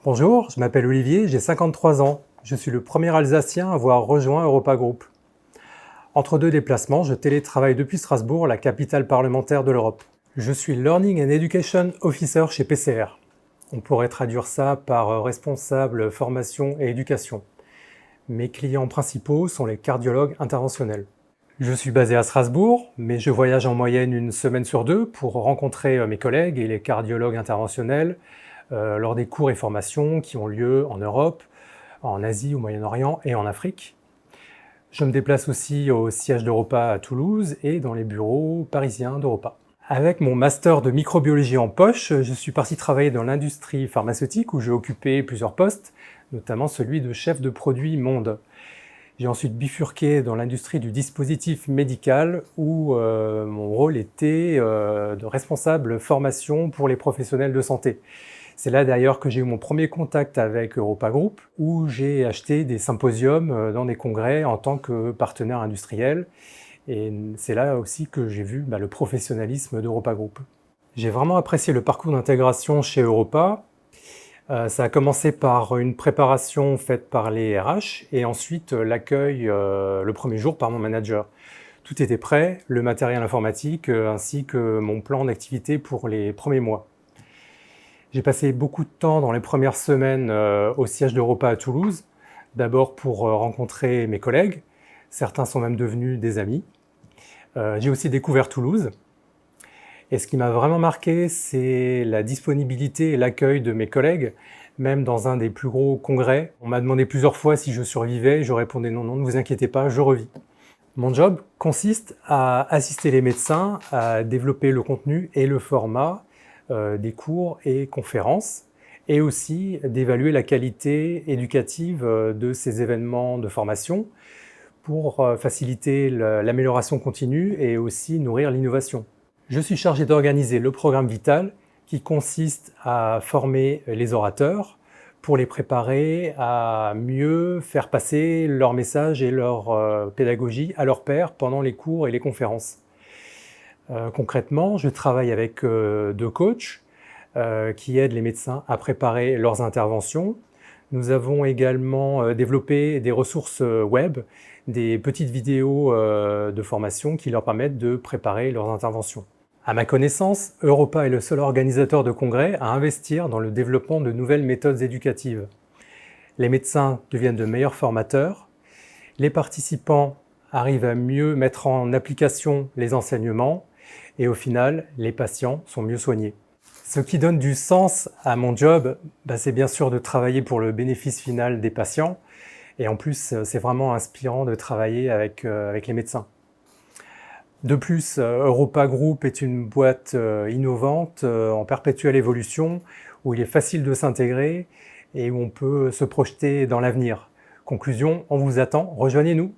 Bonjour, je m'appelle Olivier, j'ai 53 ans. Je suis le premier Alsacien à avoir rejoint Europa Group. Entre deux déplacements, je télétravaille depuis Strasbourg, la capitale parlementaire de l'Europe. Je suis Learning and Education Officer chez PCR. On pourrait traduire ça par responsable formation et éducation. Mes clients principaux sont les cardiologues interventionnels. Je suis basé à Strasbourg, mais je voyage en moyenne une semaine sur deux pour rencontrer mes collègues et les cardiologues interventionnels lors des cours et formations qui ont lieu en Europe, en Asie, au Moyen-Orient et en Afrique. Je me déplace aussi au siège d'Europa à Toulouse et dans les bureaux parisiens d'Europa. Avec mon master de microbiologie en poche, je suis parti travailler dans l'industrie pharmaceutique où j'ai occupé plusieurs postes, notamment celui de chef de produit monde. J'ai ensuite bifurqué dans l'industrie du dispositif médical où mon rôle était de responsable formation pour les professionnels de santé. C'est là d'ailleurs que j'ai eu mon premier contact avec Europa Group, où j'ai acheté des symposiums dans des congrès en tant que partenaire industriel. Et c'est là aussi que j'ai vu le professionnalisme d'Europa Group. J'ai vraiment apprécié le parcours d'intégration chez Europa. Ça a commencé par une préparation faite par les RH et ensuite l'accueil le premier jour par mon manager. Tout était prêt, le matériel informatique ainsi que mon plan d'activité pour les premiers mois. J'ai passé beaucoup de temps dans les premières semaines au siège d'Europa à Toulouse, d'abord pour rencontrer mes collègues, certains sont même devenus des amis. J'ai aussi découvert Toulouse, et ce qui m'a vraiment marqué, c'est la disponibilité et l'accueil de mes collègues, même dans un des plus gros congrès. On m'a demandé plusieurs fois si je survivais, je répondais non, ne vous inquiétez pas, je revis. Mon job consiste à assister les médecins à développer le contenu et le format des cours et conférences, et aussi d'évaluer la qualité éducative de ces événements de formation pour faciliter l'amélioration continue et aussi nourrir l'innovation. Je suis chargé d'organiser le programme Vital qui consiste à former les orateurs pour les préparer à mieux faire passer leur message et leur pédagogie à leurs pairs pendant les cours et les conférences. Concrètement, je travaille avec deux coachs qui aident les médecins à préparer leurs interventions. Nous avons également développé des ressources web, des petites vidéos de formation qui leur permettent de préparer leurs interventions. À ma connaissance, Europa est le seul organisateur de congrès à investir dans le développement de nouvelles méthodes éducatives. Les médecins deviennent de meilleurs formateurs, les participants arrivent à mieux mettre en application les enseignements et au final, les patients sont mieux soignés. Ce qui donne du sens à mon job, c'est bien sûr de travailler pour le bénéfice final des patients et en plus, c'est vraiment inspirant de travailler avec les médecins. De plus, Europa Group est une boîte innovante, en perpétuelle évolution, où il est facile de s'intégrer et où on peut se projeter dans l'avenir. Conclusion, on vous attend, rejoignez-nous!